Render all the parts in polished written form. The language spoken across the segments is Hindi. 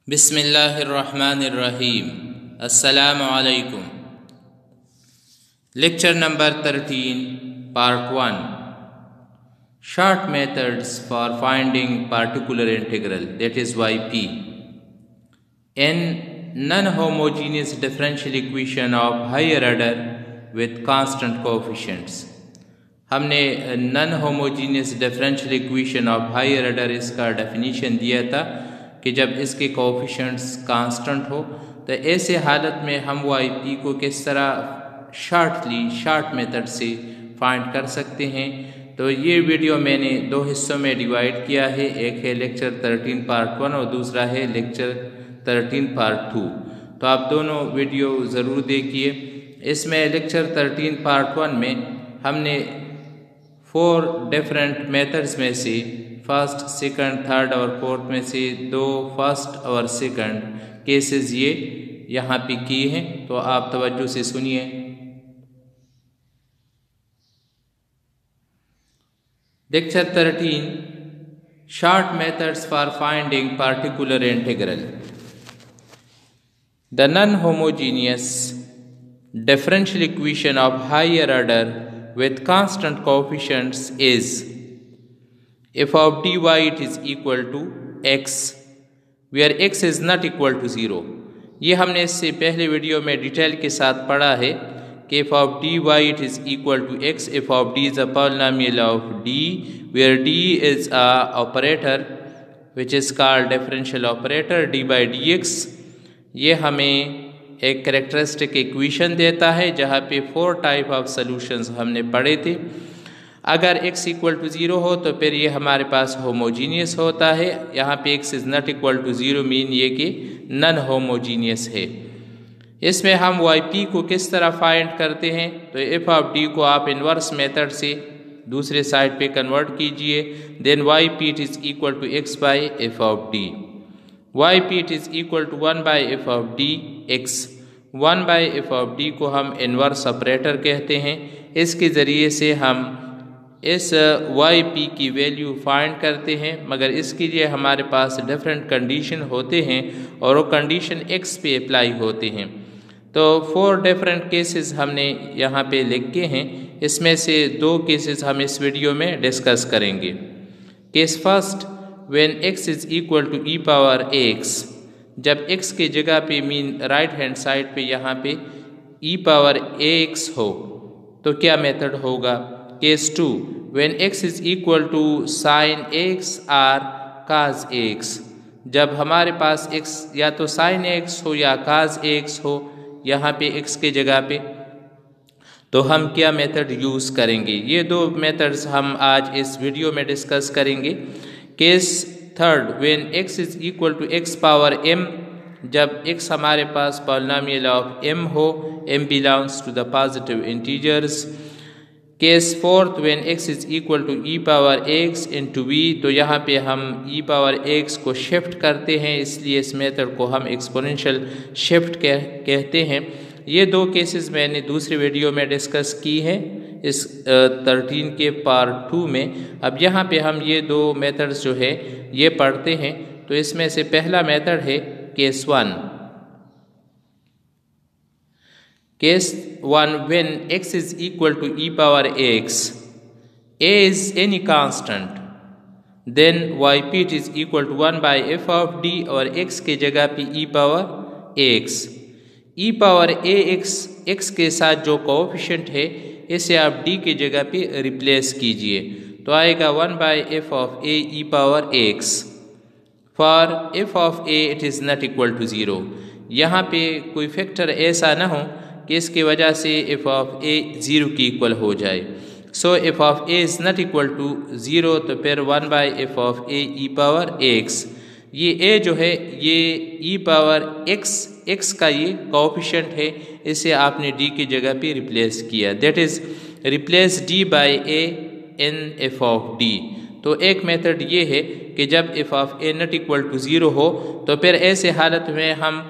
बिस्मिल्लाहिर्रहमानिर्रहीम। अस्सलामु अलैकुम। Lecture number 13 part 1 short methods for finding particular integral that is YP in non homogeneous differential equation of higher order with constant coefficients. हमने non homogeneous differential equation of higher order इसका डेफिनेशन दिया था कि जब इसके कोएफिशिएंट्स कांस्टेंट हो तो ऐसे हालत में हम YP को किस तरह शॉर्ट मेथड से फाइंड कर सकते हैं। तो ये वीडियो मैंने दो हिस्सों में डिवाइड किया है, एक है लेक्चर 13 पार्ट 1 और दूसरा है लेक्चर 13 पार्ट 2। तो आप दोनों वीडियो ज़रूर देखिए। इसमें लेक्चर 13 पार्ट 1 में हमने 4 डिफरेंट मेथड्स में से फर्स्ट, सेकंड, थर्ड और फोर्थ में से 2 फर्स्ट और सेकंड केसेस ये यहाँ पे किए हैं। तो आप तवज्जो से सुनिए। Lecture 13 short methods for finding particular integral. The non homogeneous differential equation of higher order with constant coefficients is f of dy it is equal to x where x is not equal to 0। ये हमने इससे पहले वीडियो में डिटेल के साथ पढ़ा है कि f of dy it is equal to x, f of d is a polynomial of d where d is a operator which is called differential operator d by dx। ये हमें एक कैरेक्टरिस्टिक इक्वेशन देता है जहाँ पे 4 टाइप ऑफ सॉल्यूशंस हमने पढ़े थे। अगर x इक्वल टू 0 हो तो फिर ये हमारे पास होमोजीनियस होता है। यहाँ पे x is not equal to 0 mean ये कि नॉन होमोजीनियस है। इसमें हम YP को किस तरह फाइंड करते हैं तो f ऑफ d को आप इन्वर्स मेथड से दूसरे साइड पे कन्वर्ट कीजिए। Then YP it is equal to x by f of d। YP it is equal to 1 by F of D x। 1 by F of D को हम इन्वर्स ऑपरेटर कहते हैं। इसके ज़रिए से हम इस YP की वैल्यू फाइंड करते हैं, मगर इसके लिए हमारे पास डिफरेंट कंडीशन होते हैं और वो कंडीशन x पे अप्लाई होते हैं। तो 4 डिफरेंट केसेस हमने यहाँ पे लिखे हैं। इसमें से 2 केसेस हम इस वीडियो में डिस्कस करेंगे। Case first, when x is equal to e power ax, जब x के जगह पे मीन राइट हैंड साइड पे यहाँ पे e पावर ax हो तो क्या मेथड होगा। Case 2, when x is equal to sin x or cos x, जब हमारे पास x या तो sin x हो या cos x हो यहाँ पे x के जगह पे, तो हम क्या मेथड यूज़ करेंगे। ये 2 मेथड्स हम आज इस वीडियो में डिस्कस करेंगे। Case third, when x is equal to x power m, जब x हमारे पास पॉलिनोमियल ऑफ m हो, m belongs to the positive integers. Case fourth, when x is equal to e power x into v, तो यहाँ पे हम e पावर x को शिफ्ट करते हैं, इसलिए इस मेथड को हम एक्सपोनेंशियल शिफ्ट कहते हैं। ये 2 केसेस मैंने दूसरे वीडियो में डिस्कस की है इस 13 के पार्ट 2 में। अब यहाँ पे हम ये 2 मेथड्स जो है ये पढ़ते हैं। तो इसमें से पहला मेथड है case 1। Case 1, when x is equal to e power x, a is any constant, then YP it is equal to 1 by F of d और x के जगह पे e power ax। e power ax x के साथ जो कोएफिशिएंट है इसे आप d की जगह पे रिप्लेस कीजिए तो आएगा 1 by F of a e power ax। For f of a it is not equal to 0। यहाँ पे कोई फैक्टर ऐसा ना हो कि इसकी वजह से f ऑफ a 0 की इक्वल हो जाए। So f of a is not equal to 0, तो फिर 1 by F of a e power ax। ये a जो है ये e पावर x का ये कोएफिशिएंट है, इसे आपने d की जगह पे रिप्लेस किया। That is replace d by a in f of d। तो एक मेथड ये है कि जब f of a not equal to 0 हो तो फिर ऐसे हालत में हम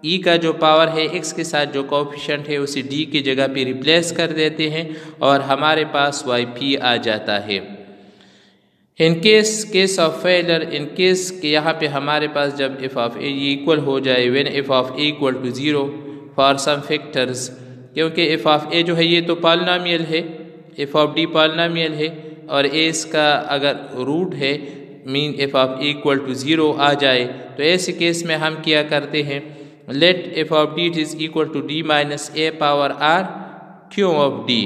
e का जो पावर है x के साथ जो कोएफिशिएंट है उसे d की जगह पे रिप्लेस कर देते हैं और हमारे पास YP आ जाता है। In case of failure, in case के यहाँ पे हमारे पास जब एफ ऑफ ए इक्वल हो जाए, when F of A equal to 0 for some factors, क्योंकि एफ ऑफ ए जो है ये तो पॉलिनोमियल है, एफ ऑफ डी पॉलिनोमियल है और ए इसका अगर रूट है, mean F of A equal to 0 आ जाए, तो ऐसे केस में हम क्या करते हैं, let F of D is equal to D minus A power R Q of D,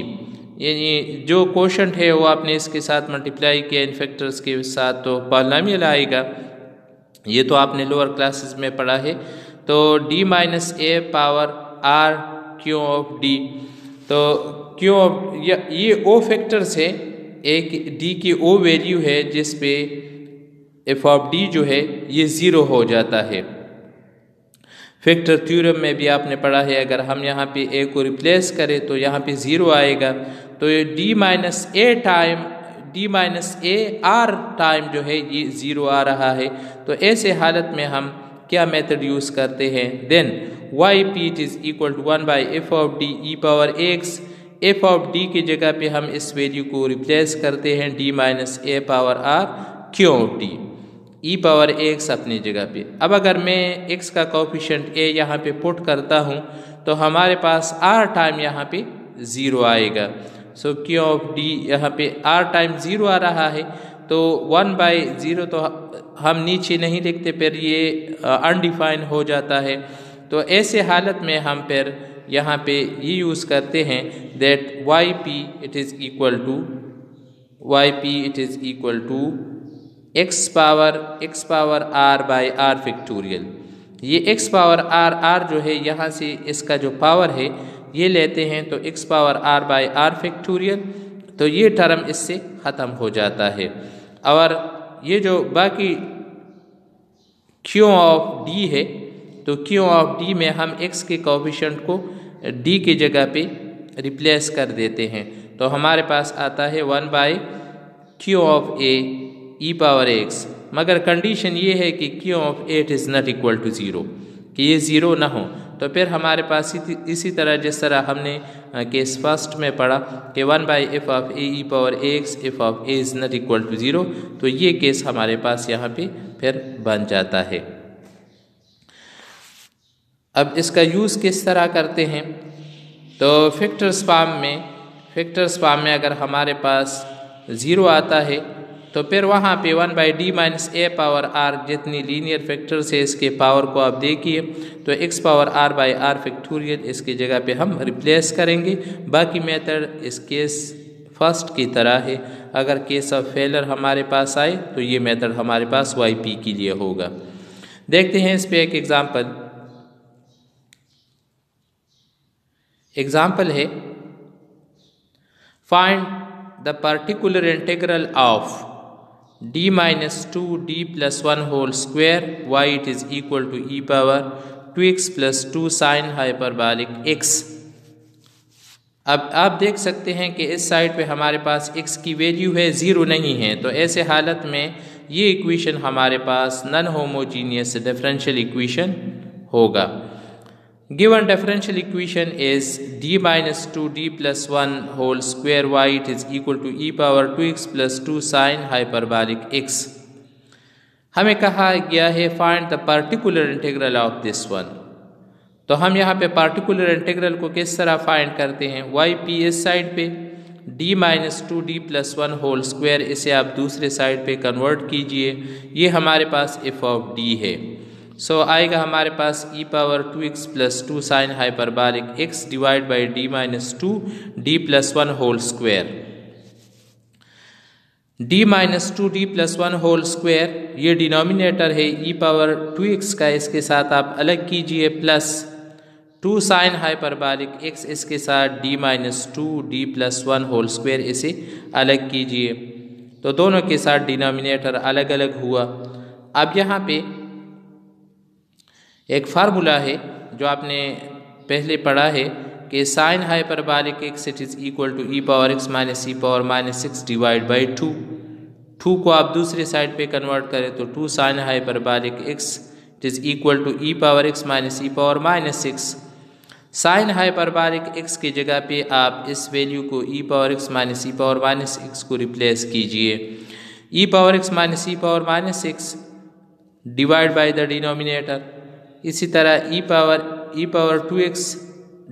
यानी जो कोशंट है वो आपने इसके साथ मल्टीप्लाई किया इन फैक्टर्स के साथ तो पॉलिनोमियल आएगा। ये तो आपने लोअर क्लासेस में पढ़ा है। तो d minus A power r Q of d, तो क्यू ऑफ ये ओ फैक्टर्स है, एक d की ओ वैल्यू है जिस पे f ऑफ d जो है ये 0 हो जाता है। फैक्टर थ्योरम में भी आपने पढ़ा है, अगर हम यहाँ पे a को रिप्लेस करें तो यहाँ पे 0 आएगा, तो ये d minus A R time जो है ये 0 आ रहा है। तो ऐसे हालत में हम क्या मेथड यूज़ करते हैं, then Y P it is equal to 1 by F of D E power X, F of D की जगह पे हम इस वैल्यू को रिप्लेस करते हैं d minus A power R Q of D, E power X अपनी जगह पे। अब अगर मैं x का कोफिशिएंट a यहाँ पे पुट करता हूँ तो हमारे पास r टाइम यहाँ पे 0 आएगा। सो क्यू ऑफ d यहाँ पे r टाइम 0 आ रहा है, तो 1 बाई 0 तो हम नीचे नहीं लिखते, फिर ये अनडिफाइन हो जाता है। तो ऐसे हालत में हम फिर यहाँ पे ये यूज़ करते हैं that Y P it is equal to x power r by r factorial. ये x पावर r जो है यहाँ से इसका जो पावर है ये लेते हैं तो x power r by r factorial, तो ये टर्म इससे ख़त्म हो जाता है। और ये जो बाकी q ऑफ d है, तो q ऑफ d में हम x के कोफिशिएंट को d की जगह पे रिप्लेस कर देते हैं, तो हमारे पास आता है 1 by q of a E power X, मगर कंडीशन ये है कि q of A is not equal to 0, कि ये 0 ना हो। तो फिर हमारे पास इसी तरह जिस तरह हमने केस फर्स्ट में पढ़ा कि 1 by F of A E power X, F of A is not equal to 0, तो ये केस हमारे पास यहाँ पे फिर बन जाता है। अब इसका यूज़ किस तरह करते हैं, तो फैक्टर्स फॉर्म में अगर हमारे पास 0 आता है तो फिर वहाँ पे 1 by D minus A power R जितनी लीनियर फैक्टर्स है इसके पावर को आप देखिए, तो x power r by r factorial इसकी जगह पे हम रिप्लेस करेंगे। बाकी मेथड इस केस फर्स्ट की तरह है। अगर केस ऑफ फेलर हमारे पास आए तो ये मेथड हमारे पास वाई पी के लिए होगा। देखते हैं इस पे एक एग्जाम्पल है, find the particular integral of d minus 2d plus 1 whole square y it is equal to E power 2x plus 2 sine hyperbolic x। अब आप देख सकते हैं कि इस साइड पे हमारे पास x की वैल्यू है, 0 नहीं है, तो ऐसे हालत में ये इक्वेशन हमारे पास नॉन होमोजीनियस डिफरेंशियल इक्वेशन होगा। Given differential equation is d minus 2d plus 1 whole square y it is equal to e power 2x plus 2 sin hyperbolic x। हमें कहा गया है find the particular integral of this one। तो हम यहाँ पे particular integral को किस तरह फाइंड करते हैं, y p इस साइड पे, d minus 2d plus 1 whole square इसे आप दूसरे साइड पे कन्वर्ट कीजिए, ये हमारे पास f ऑफ d है। सो आएगा हमारे पास e power 2x plus 2 sine hyperbolic x divide by d minus 2d plus 1 whole square. d minus 2d plus 1 whole square ये डिनोमिनेटर है e पावर 2x का, इसके साथ आप अलग कीजिए, प्लस 2 साइन हाइपरबॉलिक x इसके साथ d minus 2d plus 1 whole square इसे अलग कीजिए, तो दोनों के साथ डिनोमिनेटर अलग अलग हुआ। अब यहाँ पे एक फार्मूला है जो आपने पहले पढ़ा है कि sine hyperbolic x it is equal to E power x minus e power minus 6 divide by 2 को आप दूसरे साइड पे कन्वर्ट करें तो 2 sine hyperbolic x it is equal to E power x minus e power minus 6। Sine hyperbolic x की जगह पे आप इस वैल्यू को e power x minus e power minus 6 को रिप्लेस कीजिए। e power x minus e power minus 6 divide by the denominator. इसी तरह e power 2x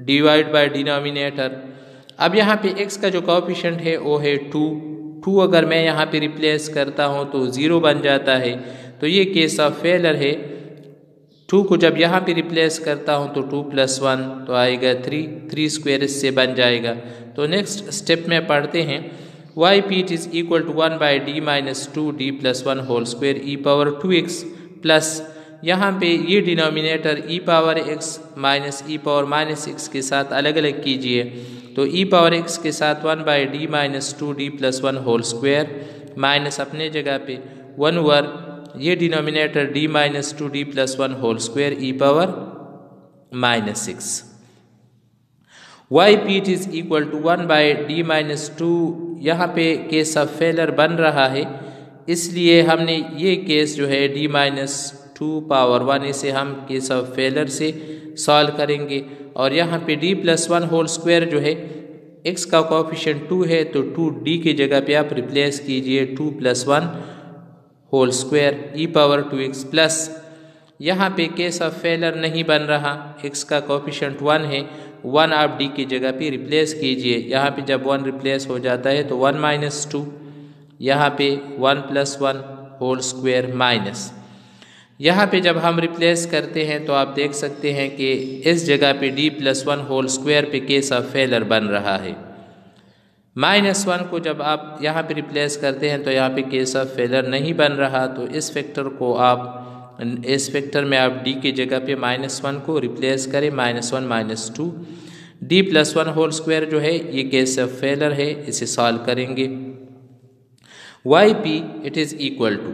divide by denominator. अब यहाँ पे x का जो कोएफिशिएंट है वो है 2 अगर मैं यहाँ पे रिप्लेस करता हूँ तो 0 बन जाता है, तो ये केस ऑफ फेलर है। 2 को जब यहाँ पे रिप्लेस करता हूँ तो 2 + 1 तो आएगा 3 स्क्वायर इससे बन जाएगा। तो नेक्स्ट स्टेप में पढ़ते हैं yp is equal to 1/d minus 2d + 1 whole square e power 2x plus यहाँ पे ये denominator e power x minus e power minus 6 के साथ अलग अलग कीजिए। तो e पावर x के साथ 1/d minus 2d + 1 whole square minus अपने जगह पे 1 ओवर ये denominator d minus 2d + 1 whole square e power minus 6। yp is equal to 1/d minus 2, यहाँ पे केस ऑफ फेलर बन रहा है, इसलिए हमने ये केस जो है d माइनस 2 पावर 1 इसे हम केस ऑफ फेलर से सॉल्व करेंगे। और यहाँ पे d + 1 होल स्क्वायर जो है x का कोएफिशिएंट 2 है तो 2d की जगह पे आप रिप्लेस कीजिए 2 + 1 whole square e power 2x plus यहाँ पे केस ऑफ फेलर नहीं बन रहा, x का कोएफिशिएंट 1 है, 1 आप d की जगह पे रिप्लेस कीजिए। यहाँ पे जब 1 रिप्लेस हो जाता है तो 1 - 2, यहाँ पे 1 + 1 होल स्क्वायर माइनस। यहाँ पे जब हम रिप्लेस करते हैं तो आप देख सकते हैं कि इस जगह पे d + 1 होल स्क्वायर पे केस ऑफ फेलर बन रहा है। -1 को जब आप यहाँ पे रिप्लेस करते हैं तो यहाँ पे केस ऑफ फेलर नहीं बन रहा, तो इस फैक्टर में आप d की जगह पे -1 को रिप्लेस करें, -1 - 2 d + 1 होल स्क्वायर जो है ये केस ऑफ फेलर है, इसे सॉल्व करेंगे। yp it is equal to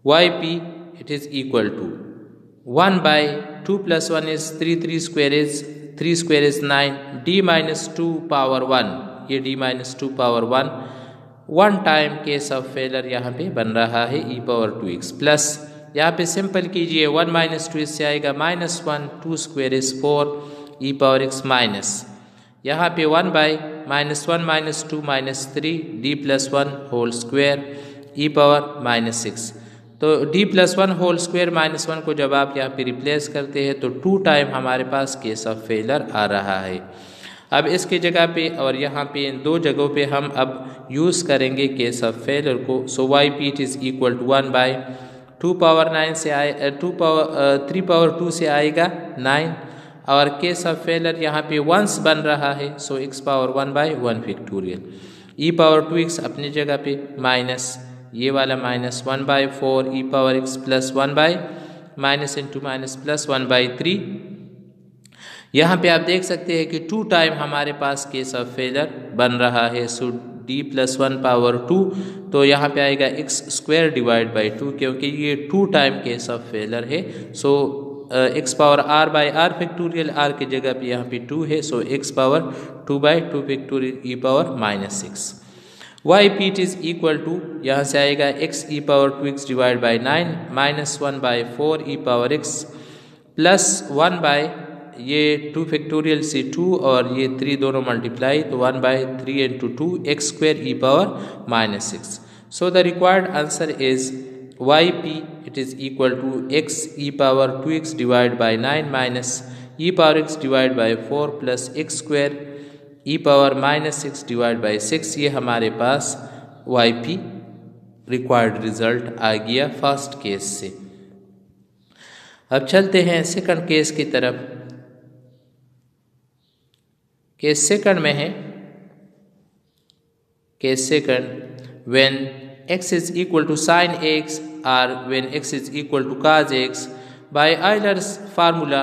1/2 + 1 is 3 square is 9 d minus 2 power 1, ये d minus 2 power 1 time case of failure यहाँ पे बन रहा है e पावर 2x प्लस यहाँ पे सिंपल कीजिए 1 - 2 इससे आएगा -1, 2 square is 4 e power x minus यहाँ पे 1/-1 - 2 - 3 d + 1 whole square e power -6। तो d + 1 होल स्क्वायर -1 को जब आप यहाँ पे रिप्लेस करते हैं तो 2 टाइम हमारे पास केस ऑफ फेलर आ रहा है। अब इसके जगह पे और यहाँ पे इन दो जगहों पे हम अब यूज़ करेंगे केस ऑफ फेलर को। So yp it is equal to 1/2 power 9 से 3 पावर 2 से आएगा 9 और केस ऑफ फेलर यहाँ पे वंस बन रहा है, so x power 1/1 factorial e power 2x अपनी जगह पे माइनस ये वाला -1/4 e power x plus 1/- plus 1/3। यहाँ पे आप देख सकते हैं कि 2 टाइम हमारे पास केस ऑफ फेलर बन रहा है, सो d + 1 पावर 2 तो यहाँ पे आएगा x² डिवाइड बाई 2 क्योंकि ये 2 टाइम केस ऑफ फेलर है। So x power r/r factorial r की जगह पे यहाँ पे 2 है, so x power 2/2 factorial e power -6। yp it is equal to यहाँ से आएगा x e power 2x divide by 9 -1/4 e power x plus 1 ये 2 फैक्टोरियल से 2 और ये 3 दोनों मल्टीप्लाई तो 1/3 × 2 x² e power -6। So the required answer is yp it is equal to x e power 2x divide by 9 minus e power x divide by 4 plus x² e power -6 divide by 6। ये हमारे पास yp रिक्वायर्ड रिजल्ट आ गया फर्स्ट केस से। अब चलते हैं सेकंड केस की तरफ। केस सेकंड में है, case second when x is equal to sin x और when x is equal to cos x by Euler's formula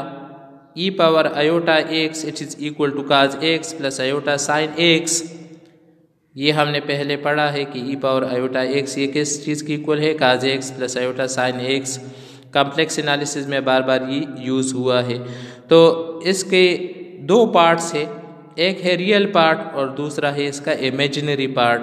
e power iota x it is equal to cos x plus iota sin x। ये हमने पहले पढ़ा है कि e पावर iota x ये किस चीज़ की इक्वल है, cos x plus iota sin x। Complex analysis में बार बार ये यूज़ हुआ है। तो इसके 2 पार्ट्स है, एक है रियल पार्ट और दूसरा है इसका imaginary part.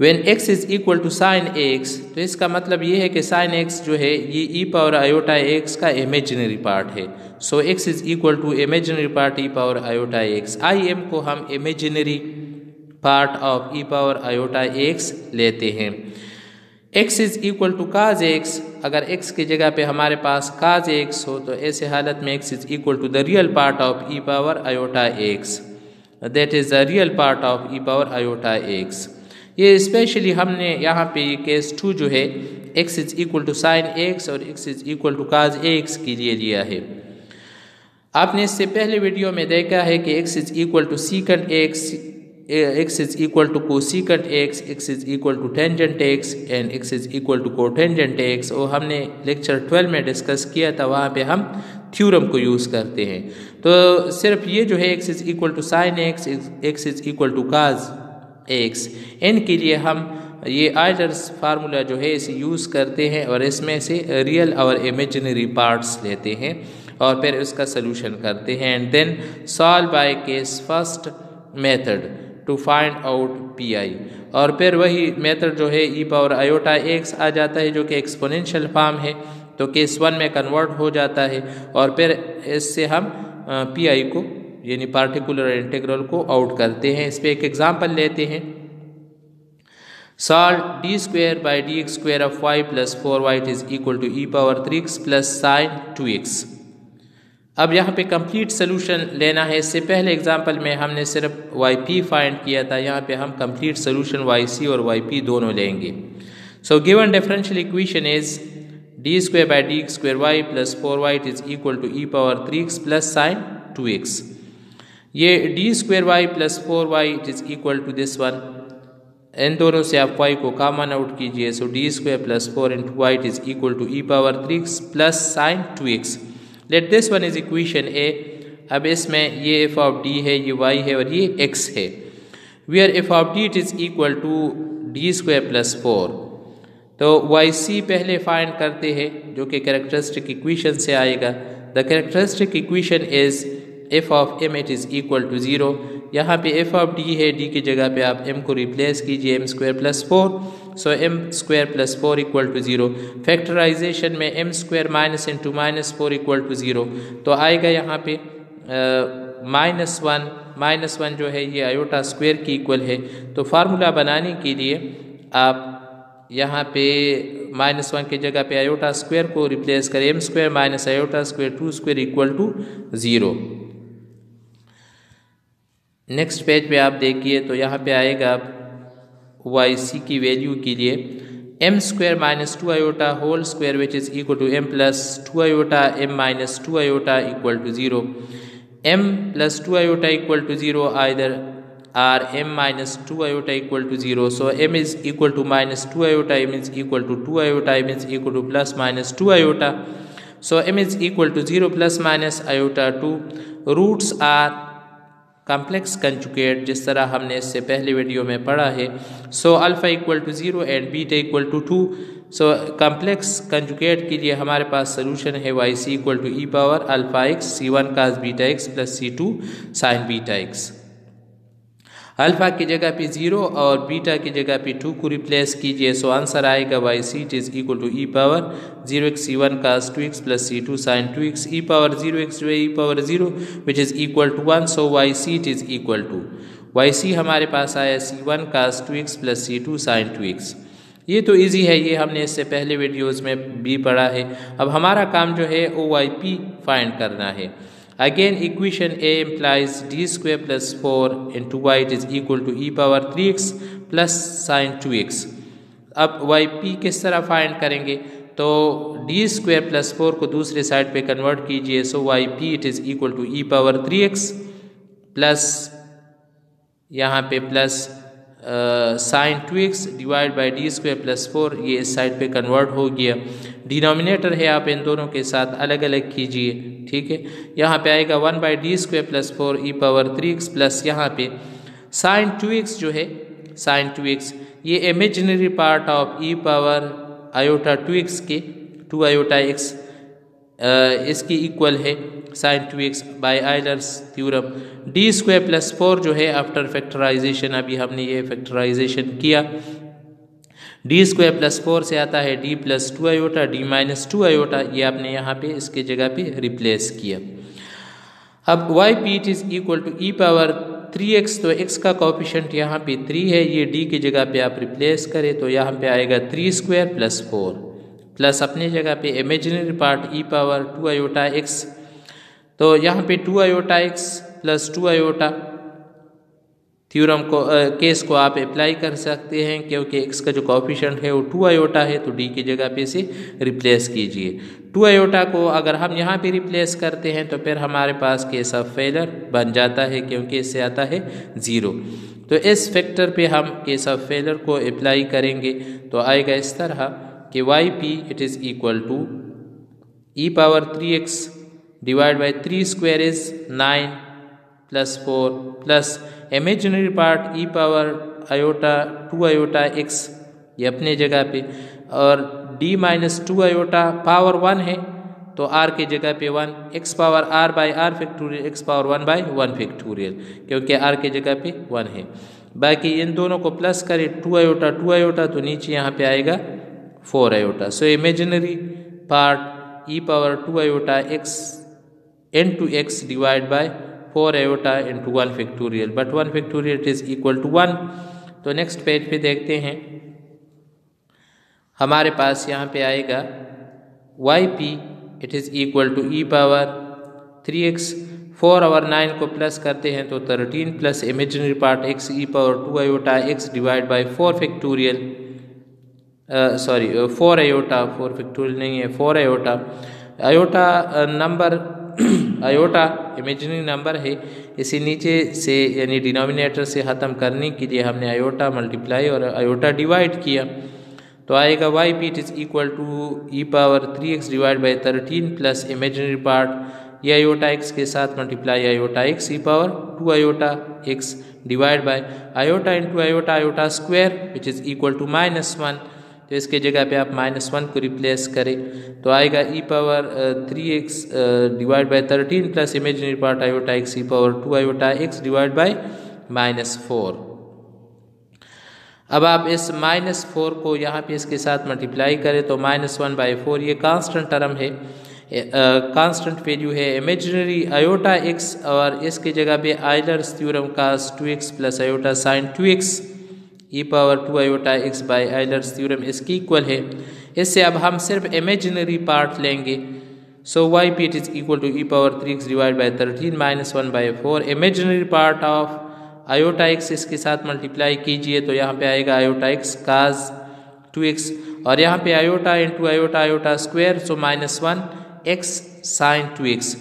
When x is equal to sin x तो इसका मतलब ये है कि sin x जो है ये e पावर iota x का इमेजिनरी पार्ट है। So x is equal to imaginary part e power iota x। im को हम imaginary part of e power iota x लेते हैं। x is equal to cos x, अगर x की जगह पे हमारे पास काज एक्स हो तो ऐसे हालत में x is equal to the real part of e power iota x, that is the real part of e power iota x. ये स्पेशली हमने यहाँ पे ये केस 2 जो है x is equal to sine x और x is equal to cos x के लिए लिया है। आपने इससे पहले वीडियो में देखा है कि x is equal to secant x, x is equal to cosecant x, x is equal to tangent x and x is equal to cotangent x, और हमने लेक्चर 12 में डिस्कस किया था, वहाँ पे हम थ्योरम को यूज़ करते हैं। तो सिर्फ ये जो है x is equal to sine x, x is equal to cos x, इनके लिए हम ये आइलर्स फार्मूला जो है इसे यूज़ करते हैं और इसमें से रियल और इमेजिनरी पार्ट्स लेते हैं और फिर उसका सलूशन करते हैं and then solve by case first method to find out P I, और फिर वही मेथड जो है ई पावर आयोटा एक्स आ जाता है जो कि एक्सपोनेंशियल फॉर्म है, तो केस 1 में कन्वर्ट हो जाता है और फिर इससे हम पी आई को यानी पार्टिकुलर इंटीग्रल को आउट करते हैं। इस पर एक एग्जांपल लेते हैं। Solve D square by D x square of y plus 4y is equal to E power 3x plus sine 2x। अब यहाँ पे कंप्लीट सोल्यूशन लेना है। इससे पहले एग्जांपल में हमने सिर्फ yp फाइंड किया था, यहाँ पे हम कंप्लीट सोल्यूशन yc और yp दोनों लेंगे। So given differential equation is D square by D x square Y plus 4y is equal to E power 3x plus sine 2x। ये D square Y plus 4y is equal to this one, इन दोनों से आप y को कॉमन आउट कीजिए, so D square plus 4 into Y is equal to E power 3x plus sine 2x। Late this one is equation A. अब इसमें ये एफ ऑफ डी है, ये y है और ये x है। Where F of D it is equal to D square plus 4, तो yc पहले फाइंड करते हैं जो कि कैरेक्टरिस्टिक इक्वेशन से आएगा। The characteristic equation is F of m it is equal to 0। यहाँ पे एफ ऑफ डी है, डी की जगह पे आप m को रिप्लेस कीजिए, m square plus 4, so m square plus 4 equal to 0। Factorization में m square minus into minus 4 equal to 0, तो आएगा यहाँ पे माइनस वन जो है ये आयोटा स्क्वायर की इक्वल है। तो फार्मूला बनाने के लिए आप यहाँ पे -1 की जगह पे आयोटा स्क्वायर को रिप्लेस करें, m square minus iota square 2 square equal to 0। Next page पे आप देखिए तो यहाँ पे आएगा yc की वैल्यू के लिए m square minus 2 iota whole square which is equal to m plus 2 iota m minus 2 iota equal to 0। m plus 2 iota equal to 0 either or m minus 2 iota equal to 0, so m is equal to minus 2 iota, m is equal to 2 iota, m is equal to plus minus 2 iota, so m is equal to 0 plus minus iota 2। Roots are complex conjugate जिस तरह हमने इससे पहले वीडियो में पढ़ा है। So alpha equal to 0 and beta equal to 2। So complex conjugate के लिए हमारे पास सोल्यूशन है yc equal to E power alpha x c1 cos beta x plus c2 sine beta x. Alpha की जगह पे 0 और बीटा की जगह पे 2 को रिप्लेस कीजिए, सो आंसर आएगा yc it is equal to E power 0x c1 cos 2x plus c2 sine 2x। E power 0x जो है ई power 0 which is equal to 1, so yc it is equal to yc हमारे पास आया c1 cos 2x plus c2 sine 2x। ये तो इजी है, ये हमने इससे पहले वीडियोज़ में भी पढ़ा है। अब हमारा काम जो है OYP फाइंड करना है। Again equation A implies d square plus 4 into y is equal to e power 3x plus sin 2x। अब yp किस तरह फाइंड करेंगे, तो d स्क्वायर प्लस 4 को दूसरे साइड पे कन्वर्ट कीजिए, so yp it is equal to e power 3x plus यहाँ पे plus sine 2x divide by D square plus 4, ये इस साइड पे कन्वर्ट हो गया। डिनोमिनेटर है आप इन दोनों के साथ अलग अलग कीजिए, ठीक है। यहाँ पे आएगा 1 बाई डी स्क्वायर प्लस 4 ई पावर 3x प्लस यहाँ पे साइन 2x जो है साइन 2x ये imaginary part of e power iota 2x के 2 आयोटा x इसकी इक्वल है sine 2x by Euler's theorem. D square plus 4 जो है आफ्टर फैक्टराइजेशन, अभी हमने ये फैक्टराइजेशन किया, डी स्क्वायर प्लस 4 से आता है D plus 2 iota, D minus 2 iota, ये आपने यहाँ पे इसके जगह पे रिप्लेस किया। अब Y P it is equal to E power 3x, तो x का कोफिशेंट यहाँ पे 3 है, ये d की जगह पे आप रिप्लेस करें तो यहाँ पे आएगा 3 स्क्वायर प्लस 4 प्लस अपनी जगह पे imaginary part e power 2 iota x, तो यहाँ पे 2 iota x plus 2 iota theorem को केस को आप अप्लाई कर सकते हैं क्योंकि x का जो कोफिशेंट है वो 2 आयोटा है, तो d की जगह पे इसे रिप्लेस कीजिए। 2 आयोटा को अगर हम यहाँ पे रिप्लेस करते हैं तो फिर हमारे पास केस ऑफ फेलर बन जाता है क्योंकि इससे आता है 0। तो इस फैक्टर पे हम केस ऑफ फेलर को अप्लाई करेंगे तो आएगा इस तरह कि yp it is equal to e power 3x divide by 3 square is 9 plus 4 plus imaginary part e power iota 2 iota x, ये अपने जगह पे, और d माइनस 2 आयोटा पावर 1 है तो r की जगह पे 1, x power r by r factorial, x power 1 by 1 factorial क्योंकि r की जगह पे 1 है। बाकी इन दोनों को प्लस करें 2 आयोटा तो नीचे यहाँ पे आएगा 4 iota. So imaginary part e power 2 iota x into x divide by 4 iota into 1 factorial, but 1 factorial it is equal to 1। तो नेक्स्ट पेज पे देखते हैं, हमारे पास यहाँ पे आएगा yp it is equal to e power 3x, 4 और 9 को प्लस करते हैं तो 13 plus imaginary part x e power 2 iota x divide by 4 factorial, 4 iota, 4 factorial नहीं है, 4 iota. Iota number iota imaginary number है, इसी नीचे से यानी डिनोमिनेटर से ख़त्म करने के लिए हमने आयोटा मल्टीप्लाई और आयोटा डिवाइड किया तो आएगा yp it is equal to e power 3x divide by 13 plus imaginary part ये आयोटा x के साथ multiply iota x e power 2 iota x divide by iota into iota, iota square which is equal to -1, तो इसके जगह पे आप -1 को रिप्लेस करें तो आएगा e power 3x divide by 13 plus imaginary part iota x e power 2 iota x divide by -4। अब आप इस -4 को यहाँ पे इसके साथ मल्टीप्लाई करें तो -1/4 ये कांस्टेंट टर्म है, कांस्टेंट वैल्यू है इमेजिनरी आयोटा x, और इसकी जगह पे आयलर्स थ्योरम का 2x plus iota sine 2x e power 2 iota x by Euler's theorem इसकी इक्वल है। इससे अब हम सिर्फ इमेजिनरी पार्ट लेंगे, so yp it is equal to e power 3x divide by 13 -1/4, imaginary part of iota x इसके साथ मल्टीप्लाई कीजिए तो यहाँ पे आएगा आयोटा x काज 2x, और यहाँ पे iota into iota, iota square, so -1 x sine 2x।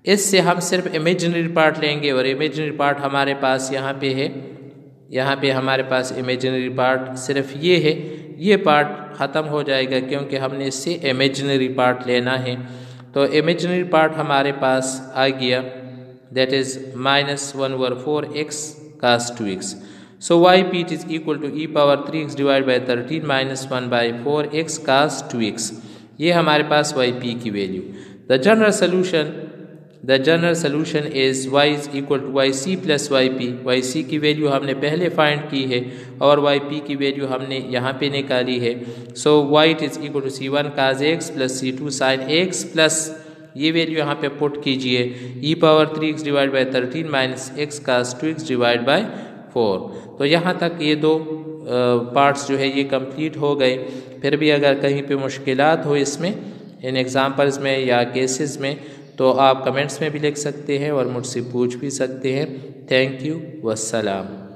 इससे हम सिर्फ इमेजिनरी पार्ट लेंगे और इमेजिनरी पार्ट हमारे पास यहाँ पे है, यहाँ पे हमारे पास इमेजिनरी पार्ट सिर्फ ये है, ये पार्ट ख़त्म हो जाएगा क्योंकि हमने इससे इमेजिनरी पार्ट लेना है। तो इमेजिनरी पार्ट हमारे पास आ गया that is -1/4 x cos 2x। So yp it is equal to e power 3x divide by 13 -1/4 x cos 2x, ये हमारे पास yp की value. The general solution is y is equal to yc plus yp, yc की वैल्यू हमने पहले फाइंड की है और yp की वैल्यू हमने यहाँ पे निकाली है। So y it is equal to c1 cos x plus c2 sin x plus ये वैल्यू यहाँ पे पुट कीजिए e power 3x divide by 13 minus x cos 2x divide by 4। तो यहाँ तक ये दो पार्ट्स जो है ये कंप्लीट हो गए। फिर भी अगर कहीं पे मुश्किलात हो इसमें इन एग्ज़ाम्पल्स में या केसेस में तो आप कमेंट्स में भी लिख सकते हैं और मुझसे पूछ भी सकते हैं। Thank you, वस्सलाम।